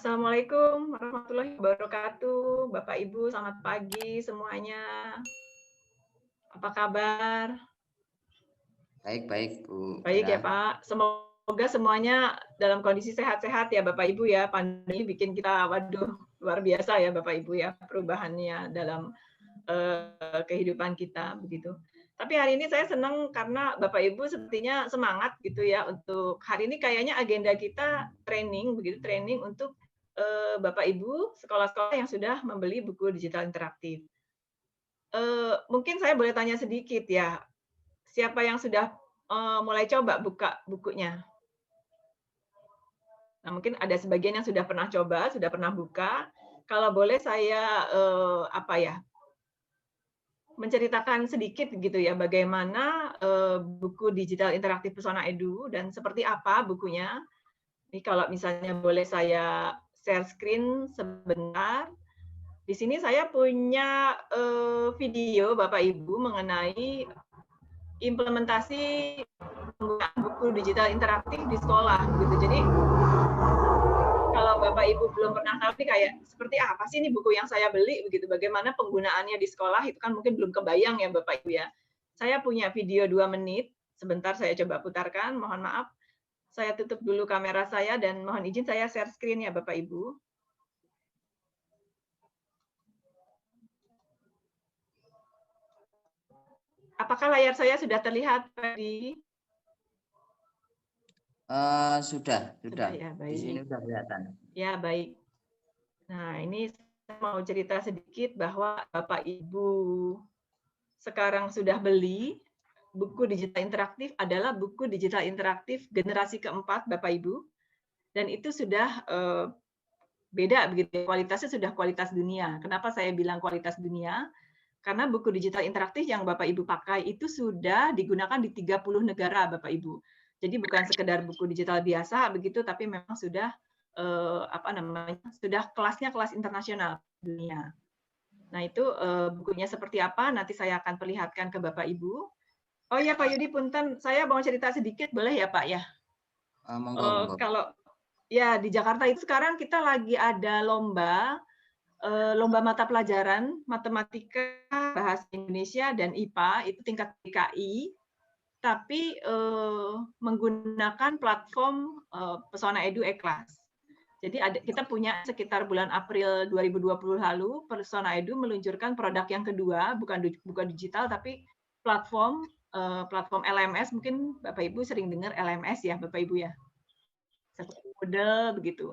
Assalamualaikum warahmatullahi wabarakatuh. Bapak Ibu, selamat pagi semuanya. Apa kabar? Baik, baik, Bu Baik ya, Ira. Pak. Semoga semuanya dalam kondisi sehat-sehat ya, Bapak Ibu ya. Pandemi bikin kita, waduh, luar biasa ya, Bapak Ibu ya, perubahannya dalam kehidupan kita begitu. Tapi hari ini saya senang karena Bapak Ibu sepertinya semangat gitu ya untuk hari ini kayaknya agenda kita training begitu, training untuk Bapak Ibu sekolah-sekolah yang sudah membeli buku digital interaktif. Mungkin saya boleh tanya sedikit ya, siapa yang sudah mulai coba buka bukunya? Nah, mungkin ada sebagian yang sudah pernah coba, sudah pernah buka. Kalau boleh saya apa ya, menceritakan sedikit gitu ya, bagaimana buku digital interaktif Pesona Edu dan seperti apa bukunya. Ini kalau misalnya boleh saya share screen sebentar. Di sini saya punya video Bapak Ibu mengenai implementasi penggunaan buku digital interaktif di sekolah gitu. Jadi kalau Bapak Ibu belum pernah tahu nih kayak seperti apa sih ini buku yang saya beli begitu, bagaimana penggunaannya di sekolah itu kan mungkin belum kebayang ya Bapak Ibu ya. Saya punya video 2 menit, sebentar saya coba putarkan, mohon maaf. Saya tutup dulu kamera saya dan mohon izin saya share screen ya Bapak Ibu. Apakah layar saya sudah terlihat, Ferdi? Sudah. Ya, baik. Di sini sudah kelihatan. Ya, baik. Nah, ini saya mau cerita sedikit bahwa Bapak Ibu sekarang sudah beli buku digital interaktif adalah buku digital interaktif generasi keempat, Bapak Ibu. Dan itu sudah beda begitu, kualitasnya sudah kualitas dunia. Kenapa saya bilang kualitas dunia? Karena buku digital interaktif yang Bapak Ibu pakai itu sudah digunakan di 30 negara, Bapak Ibu. Jadi bukan sekedar buku digital biasa begitu, tapi memang sudah sudah kelasnya kelas internasional dunia. Nah itu bukunya seperti apa? Nanti saya akan perlihatkan ke Bapak Ibu. Oh ya Pak Yudi, punten, saya mau cerita sedikit, boleh ya Pak ya? Monggo. Kalau ya di Jakarta itu sekarang kita lagi ada lomba mata pelajaran matematika, bahasa Indonesia dan IPA itu tingkat DKI, tapi menggunakan platform Pesona Edu E-Class. Jadi kita punya sekitar bulan April 2020 lalu, Pesona Edu meluncurkan produk yang kedua, bukan digital tapi platform LMS. Mungkin Bapak Ibu sering dengar LMS ya, Bapak Ibu ya. Seperti Moodle begitu.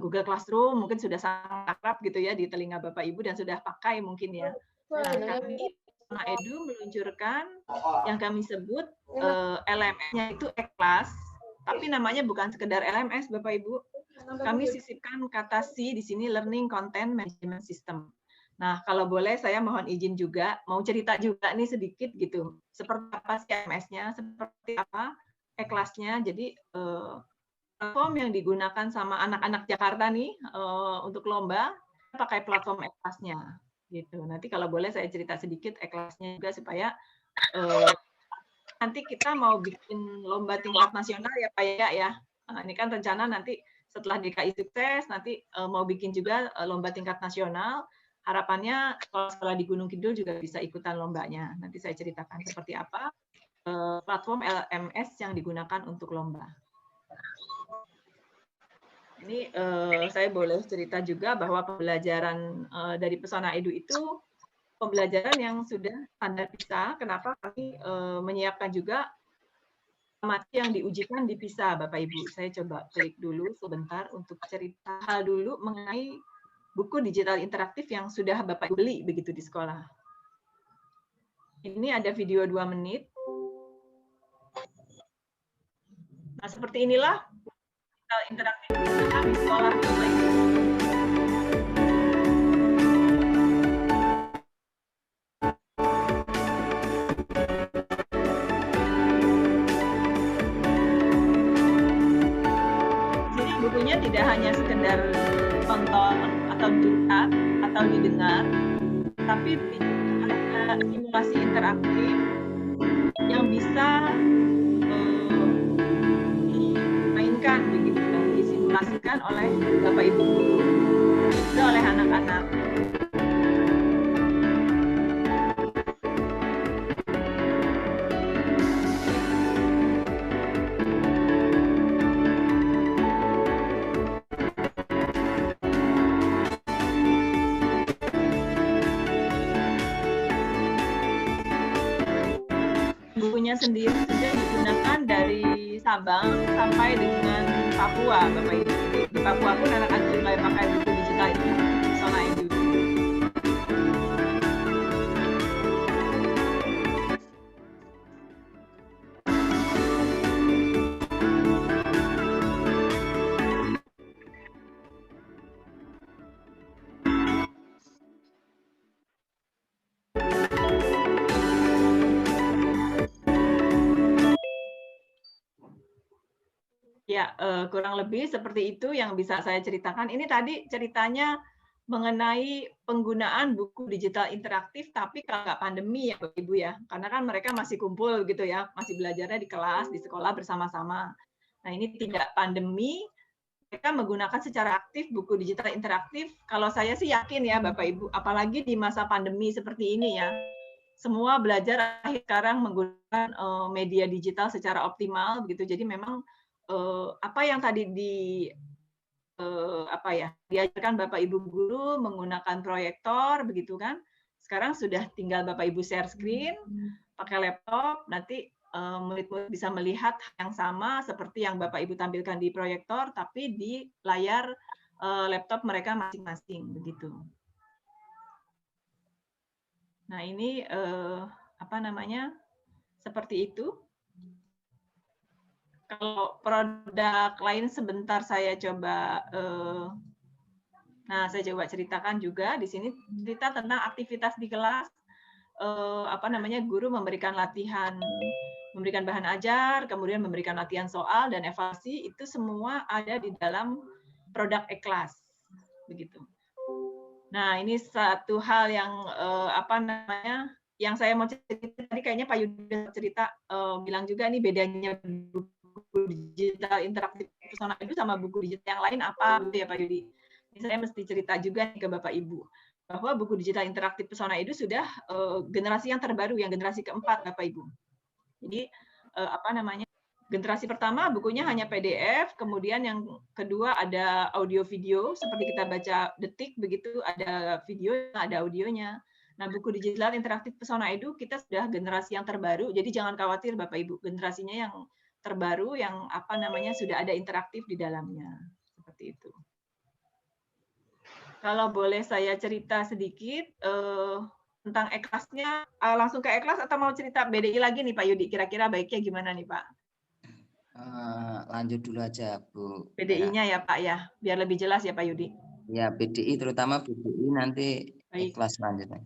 Google Classroom mungkin sudah sangat akrab gitu ya di telinga Bapak Ibu dan sudah pakai mungkin ya. Nah, kami Pesona Edu meluncurkan yang kami sebut LMS-nya itu E-Class, tapi namanya bukan sekedar LMS Bapak Ibu. Kami sisipkan kata C di sini, Learning Content Management System. Nah, kalau boleh saya mohon izin juga, mau cerita juga nih sedikit gitu. Seperti apa sih LMS-nya, seperti apa E-Class-nya. Jadi platform yang digunakan sama anak-anak Jakarta nih untuk lomba pakai platform E-Class-nya gitu. Nanti kalau boleh saya cerita sedikit E-Class-nya juga supaya nanti kita mau bikin lomba tingkat nasional ya Pak ya. Nah, ini kan rencana nanti setelah DKI sukses nanti mau bikin juga lomba tingkat nasional. Harapannya sekolah-sekolah di Gunung Kidul juga bisa ikutan lombanya. Nanti saya ceritakan seperti apa platform LMS yang digunakan untuk lomba. Ini saya boleh cerita juga bahwa pembelajaran dari Pesona Edu itu pembelajaran yang sudah standar PISA. Kenapa kami menyiapkan juga materi yang diujikan di PISA, Bapak Ibu. Saya coba klik dulu sebentar untuk cerita hal dulu mengenai buku digital interaktif yang sudah Bapak Ibu beli begitu di sekolah. Ini ada video 2 menit. Nah, seperti inilah interaktif di sekolah Bapak Ibu. Jadi bukunya tidak hanya sekedar tonton atau dilihat atau didengar, tapi ada simulasi interaktif yang bisa dimainkan begitu, yang disimulasikan oleh Bapak Ibu bukunya sendiri sudah digunakan dari Sabang sampai dengan Papua, Bapak Ibu. Di Papua pun anak-anak mulai pakai buku digital itu Pesona Edu. Ya, kurang lebih seperti itu yang bisa saya ceritakan. Ini tadi ceritanya mengenai penggunaan buku digital interaktif, tapi kalau nggak pandemi ya, Bapak Ibu ya. Karena kan mereka masih kumpul gitu ya, masih belajarnya di kelas, di sekolah bersama-sama. Nah, ini tidak pandemi, mereka menggunakan secara aktif buku digital interaktif. Kalau saya sih yakin ya, Bapak Ibu, apalagi di masa pandemi seperti ini ya, semua belajar sekarang menggunakan media digital secara optimal begitu. Jadi memang apa yang tadi diajarkan Bapak Ibu guru menggunakan proyektor begitu kan. Sekarang sudah tinggal Bapak Ibu share screen pakai laptop, nanti murid-murid bisa melihat yang sama seperti yang Bapak Ibu tampilkan di proyektor tapi di layar laptop mereka masing-masing begitu. Nah, ini seperti itu. Kalau produk lain sebentar saya coba saya coba ceritakan juga di sini cerita tentang aktivitas di kelas. Guru memberikan latihan, memberikan bahan ajar, kemudian memberikan latihan soal dan evaluasi, itu semua ada di dalam produk e-kelas begitu. Nah, ini satu hal yang yang saya mau cerita tadi, kayaknya Pak Yudi cerita bilang juga nih bedanya buku digital interaktif Pesona Edu sama buku digital yang lain apa gitu ya Pak Yudi. Ini saya mesti cerita juga nih ke Bapak Ibu bahwa buku digital interaktif Pesona Edu sudah generasi yang terbaru, yang generasi keempat Bapak Ibu. Jadi generasi pertama bukunya hanya PDF, kemudian yang kedua ada audio video seperti kita baca detik begitu, ada video, ada audionya. Nah, buku digital interaktif Pesona Edu kita sudah generasi yang terbaru, jadi jangan khawatir Bapak Ibu, generasinya yang terbaru yang sudah ada interaktif di dalamnya. Seperti itu. Kalau boleh saya cerita sedikit tentang e-kelasnya, langsung ke e-kelas atau mau cerita BDI lagi nih Pak Yudi? Kira-kira baiknya gimana nih Pak? Lanjut dulu aja Bu. BDI-nya ya Pak ya, biar lebih jelas ya Pak Yudi. Ya, BDI terutama BDI nanti e-kelas selanjutnya.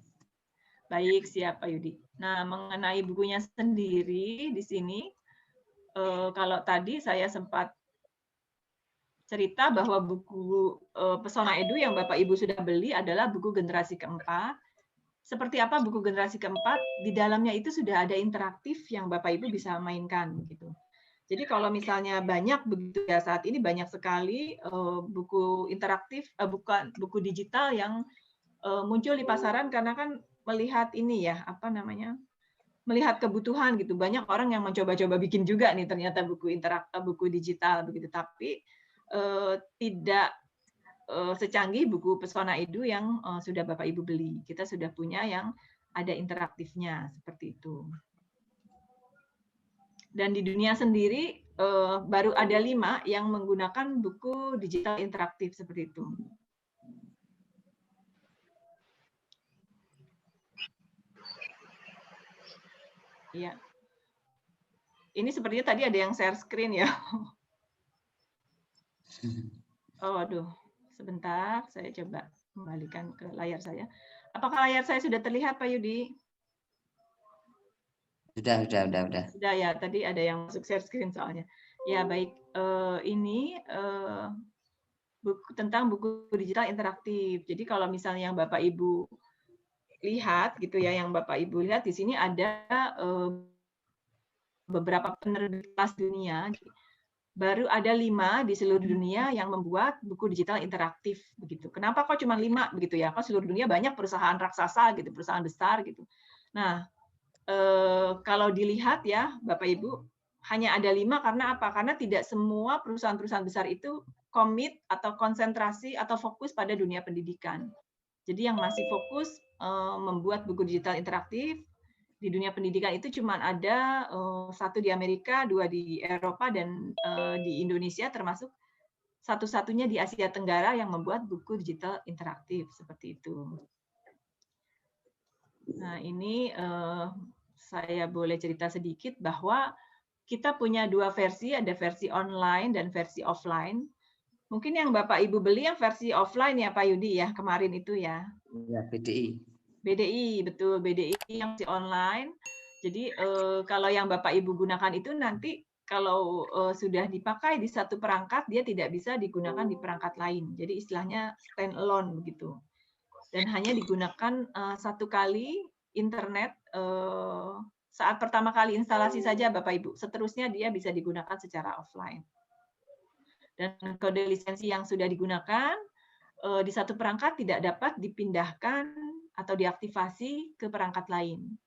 Baik, siap Pak Yudi. Nah, mengenai bukunya sendiri di sini, kalau tadi saya sempat cerita bahwa buku Pesona Edu yang Bapak Ibu sudah beli adalah buku generasi keempat. Seperti apa buku generasi keempat? Di dalamnya itu sudah ada interaktif yang Bapak Ibu bisa mainkan gitu. Jadi kalau misalnya banyak begitu ya, saat ini banyak sekali buku interaktif, buku digital yang muncul di pasaran karena kan melihat ini ya, melihat kebutuhan gitu. Banyak orang yang mencoba-coba bikin juga nih ternyata buku digital begitu, tapi tidak secanggih buku Pesona Edu yang sudah Bapak Ibu beli. Kita sudah punya yang ada interaktifnya seperti itu. Dan di dunia sendiri baru ada 5 yang menggunakan buku digital interaktif seperti itu. Iya. Ini sepertinya tadi ada yang share screen ya. Oh, aduh. Sebentar, saya coba kembalikan ke layar saya. Apakah layar saya sudah terlihat, Pak Yudi? Sudah. Sudah ya, tadi ada yang masuk share screen soalnya. Ya, baik. Ini tentang buku digital interaktif. Jadi kalau misalnya yang Bapak Ibu lihat gitu ya, yang Bapak Ibu lihat di sini ada beberapa penerbit kelas dunia. Baru ada 5 di seluruh dunia yang membuat buku digital interaktif begitu. Kenapa kok cuma 5 begitu ya? Kok seluruh dunia banyak perusahaan raksasa gitu, perusahaan besar gitu. Nah, kalau dilihat ya Bapak Ibu, hanya ada 5 karena apa? Karena tidak semua perusahaan-perusahaan besar itu komit atau konsentrasi atau fokus pada dunia pendidikan. Jadi yang masih fokus membuat buku digital interaktif Di dunia pendidikan itu cuma ada 1 di Amerika, 2 di Eropa, dan di Indonesia termasuk satu-satunya di Asia Tenggara yang membuat buku digital interaktif seperti itu. Nah, ini saya boleh cerita sedikit bahwa kita punya 2 versi, ada versi online dan versi offline. Mungkin yang Bapak Ibu beli yang versi offline ya Pak Yudi ya, kemarin itu ya. Ya, BDI. BDI, betul, BDI yang versi online. Jadi kalau yang Bapak Ibu gunakan itu nanti kalau sudah dipakai di satu perangkat, dia tidak bisa digunakan di perangkat lain. Jadi istilahnya stand alone begitu. Dan hanya digunakan satu kali internet saat pertama kali instalasi saja Bapak Ibu. Seterusnya dia bisa digunakan secara offline. Dan kode lisensi yang sudah digunakan di satu perangkat tidak dapat dipindahkan atau diaktifasi ke perangkat lain.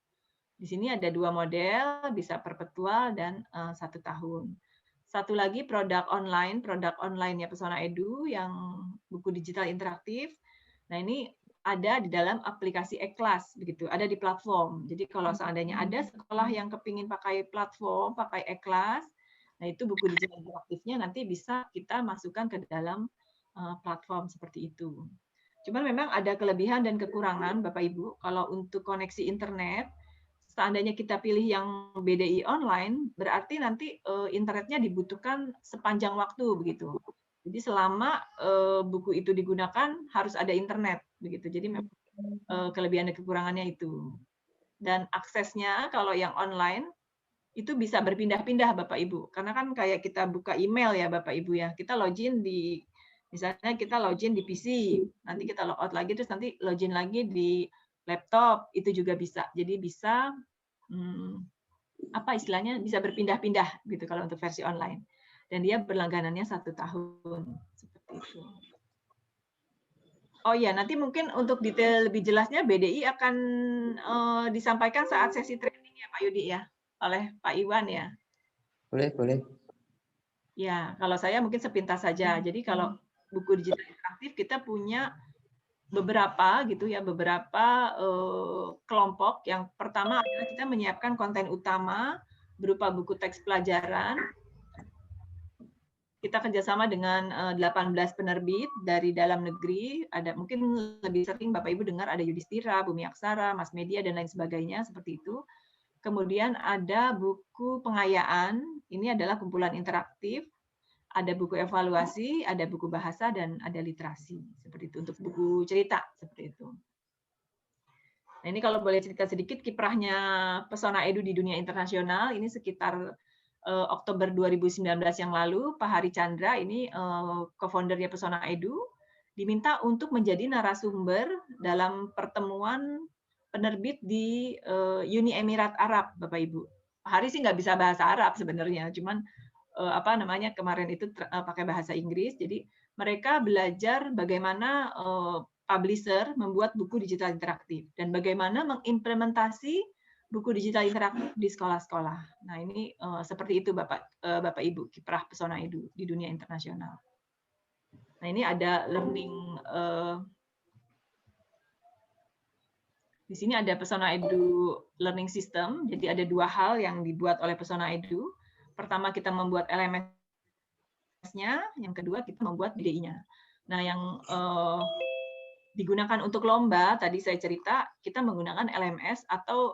Di sini ada 2 model, bisa perpetual dan 1 tahun. Satu lagi produk online-nya Pesona Edu yang buku digital interaktif. Nah, ini ada di dalam aplikasi e-kelas begitu, ada di platform. Jadi kalau seandainya ada sekolah yang kepingin pakai platform, pakai e-kelas, nah itu buku digital interaktifnya nanti bisa kita masukkan ke dalam platform seperti itu. Cuman memang ada kelebihan dan kekurangan Bapak Ibu. Kalau untuk koneksi internet, seandainya kita pilih yang BDI online, berarti nanti internetnya dibutuhkan sepanjang waktu begitu. Jadi selama buku itu digunakan harus ada internet begitu. Jadi memang kelebihan dan kekurangannya itu. Dan aksesnya kalau yang online itu bisa berpindah-pindah Bapak Ibu. Karena kan kayak kita buka email ya Bapak Ibu ya. Kita login di misalnya kita login di PC, nanti kita logout lagi terus nanti login lagi di laptop, itu juga bisa. Jadi bisa apa istilahnya bisa berpindah-pindah gitu kalau untuk versi online. Dan dia berlangganannya 1 tahun seperti itu. Oh ya, nanti mungkin untuk detail lebih jelasnya BDI akan disampaikan saat sesi training ya Pak Yudi ya, oleh Pak Iwan ya. Boleh. Ya, kalau saya mungkin sepintas saja. Jadi kalau buku digital interaktif kita punya beberapa gitu ya, beberapa kelompok. Yang pertama adalah kita menyiapkan konten utama berupa buku teks pelajaran. Kita kerjasama dengan 18 penerbit dari dalam negeri. Ada mungkin lebih sering Bapak Ibu dengar ada Yudhistira, Bumi Aksara, Mass Media dan lain sebagainya seperti itu. Kemudian ada buku pengayaan. Ini adalah kumpulan interaktif. Ada buku evaluasi, ada buku bahasa, dan ada literasi. Seperti itu, untuk buku cerita. Seperti itu. Nah, ini kalau boleh cerita sedikit, kiprahnya Pesona Edu di dunia internasional, ini sekitar Oktober 2019 yang lalu, Pak Hari Chandra, ini co-foundernya Pesona Edu, diminta untuk menjadi narasumber dalam pertemuan penerbit di Uni Emirat Arab, Bapak Ibu. Pak Hari sih nggak bisa bahasa Arab sebenarnya, cuman kemarin itu pakai bahasa Inggris. Jadi mereka belajar bagaimana publisher membuat buku digital interaktif dan bagaimana mengimplementasi buku digital interaktif di sekolah-sekolah. Nah, ini seperti itu Bapak Ibu, kiprah Pesona Edu di dunia internasional. Nah, ini ada learning di sini ada Pesona Edu Learning System. Jadi ada 2 hal yang dibuat oleh Pesona Edu. Pertama kita membuat LMS-nya, yang kedua kita membuat BDI-nya. Nah, yang digunakan untuk lomba, tadi saya cerita, kita menggunakan LMS atau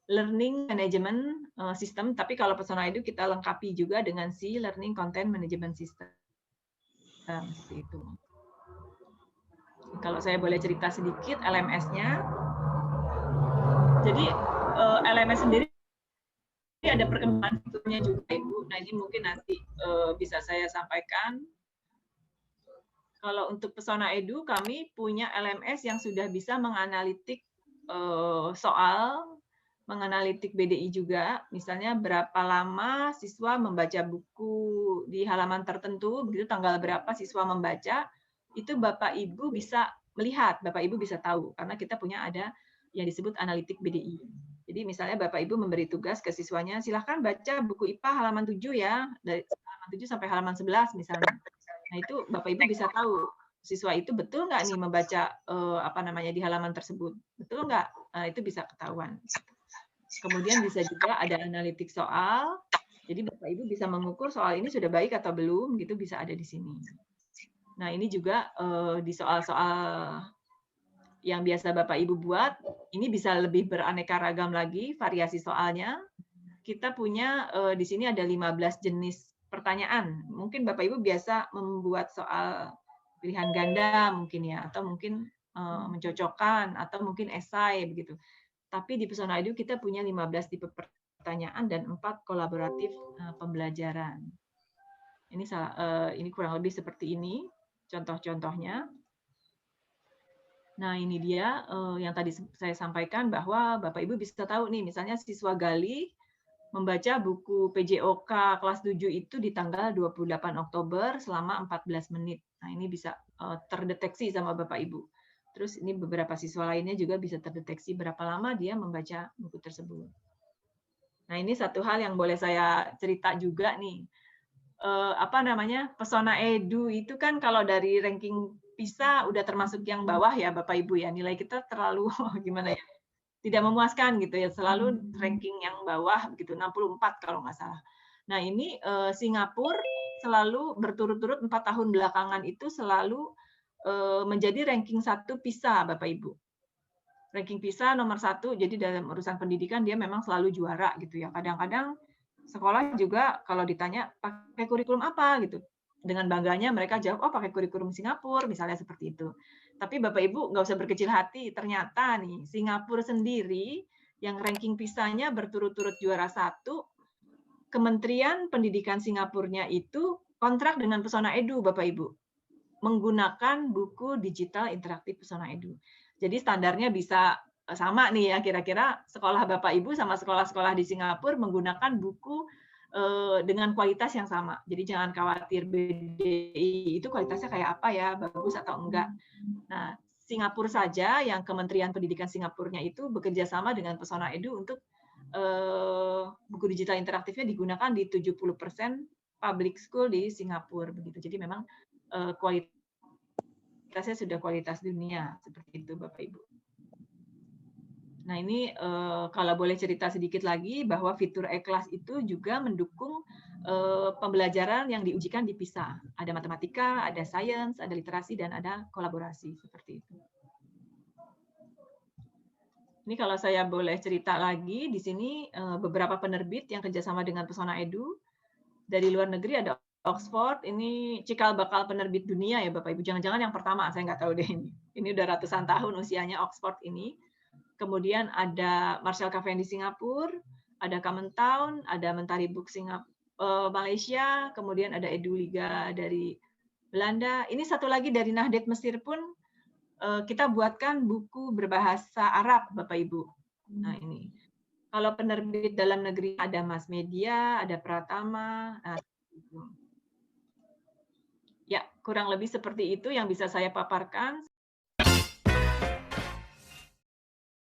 Learning Management System, tapi kalau Pesona Edu kita lengkapi juga dengan si Learning Content Management System. Seperti itu. Kalau saya boleh cerita sedikit LMS-nya. Jadi LMS sendiri ada perkembangan fiturnya juga Ibu. Nah, ini mungkin nanti bisa saya sampaikan. Kalau untuk Pesona Edu, kami punya LMS yang sudah bisa menganalitik soal, menganalitik BDI juga. Misalnya berapa lama siswa membaca buku di halaman tertentu, begitu tanggal berapa siswa membaca, itu Bapak Ibu bisa melihat, Bapak Ibu bisa tahu, karena kita punya ada yang disebut analitik BDI. Jadi misalnya Bapak Ibu memberi tugas ke siswanya, silahkan baca buku IPA halaman 7 ya, dari halaman 7 sampai halaman 11 misalnya. Nah, itu Bapak Ibu bisa tahu siswa itu betul nggak nih membaca apa namanya di halaman tersebut, betul nggak? Nah, itu bisa ketahuan. Kemudian bisa juga ada analitik soal. Jadi Bapak Ibu bisa mengukur soal ini sudah baik atau belum, gitu bisa ada di sini. Nah, ini juga di soal-soal yang biasa Bapak Ibu buat, ini bisa lebih beraneka ragam lagi variasi soalnya. Kita punya di sini ada 15 jenis pertanyaan. Mungkin Bapak Ibu biasa membuat soal pilihan ganda mungkin ya, atau mungkin mencocokkan, atau mungkin esai begitu. Tapi di Pesona Edu kita punya 15 tipe pertanyaan dan 4 kolaboratif pembelajaran. Ini kurang lebih seperti ini contoh-contohnya. Nah, ini dia yang tadi saya sampaikan bahwa Bapak Ibu bisa tahu nih, misalnya siswa Gali membaca buku PJOK kelas 7 itu di tanggal 28 Oktober selama 14 menit. Nah, ini bisa terdeteksi sama Bapak Ibu. Terus ini beberapa siswa lainnya juga bisa terdeteksi berapa lama dia membaca buku tersebut. Nah, ini satu hal yang boleh saya cerita juga nih. Apa namanya, Pesona Edu itu kan kalau dari ranking PISA udah termasuk yang bawah ya Bapak Ibu ya, nilai kita terlalu gimana ya, tidak memuaskan gitu ya, selalu ranking yang bawah begitu, 64 kalau nggak salah. Nah ini Singapura selalu berturut-turut 4 tahun belakangan itu selalu menjadi ranking 1 PISA Bapak Ibu. Ranking PISA nomor 1, jadi dalam urusan pendidikan dia memang selalu juara gitu ya. Kadang-kadang sekolah juga kalau ditanya pakai kurikulum apa gitu, dengan bangganya mereka jawab, oh pakai kurikulum Singapura, misalnya seperti itu. Tapi Bapak Ibu nggak usah berkecil hati, ternyata nih Singapura sendiri yang ranking PISA-nya berturut-turut juara 1, Kementerian Pendidikan Singapurnya itu kontrak dengan Pesona Edu Bapak Ibu, menggunakan buku digital interaktif Pesona Edu. Jadi standarnya bisa sama nih ya, kira-kira sekolah Bapak Ibu sama sekolah-sekolah di Singapura menggunakan buku dengan kualitas yang sama. Jadi jangan khawatir BDI itu kualitasnya kayak apa ya, bagus atau enggak. Nah, Singapura saja yang Kementerian Pendidikan Singapurnya itu bekerja sama dengan Pesona Edu untuk buku digital interaktifnya digunakan di 70% public school di Singapura begitu. Jadi memang kualitasnya sudah kualitas dunia seperti itu Bapak Ibu. Nah ini kalau boleh cerita sedikit lagi bahwa fitur e-kelas itu juga mendukung pembelajaran yang diujikan di PISA. Ada matematika, ada sains, ada literasi, dan ada kolaborasi seperti itu. Ini kalau saya boleh cerita lagi, di sini beberapa penerbit yang kerjasama dengan Pesona Edu. Dari luar negeri ada Oxford, ini cikal bakal penerbit dunia ya Bapak Ibu. Jangan-jangan yang pertama, saya nggak tahu deh ini. Ini udah ratusan tahun usianya Oxford ini. Kemudian ada Marshall Cavendish di Singapura, ada Common Town, ada Mentari Book Malaysia, kemudian ada Eduliga dari Belanda. Ini satu lagi dari Nahdlatul Mesir pun kita buatkan buku berbahasa Arab, Bapak Ibu. Nah ini, kalau penerbit dalam negeri ada Mass Media, ada Pratama. Nah, ya kurang lebih seperti itu yang bisa saya paparkan.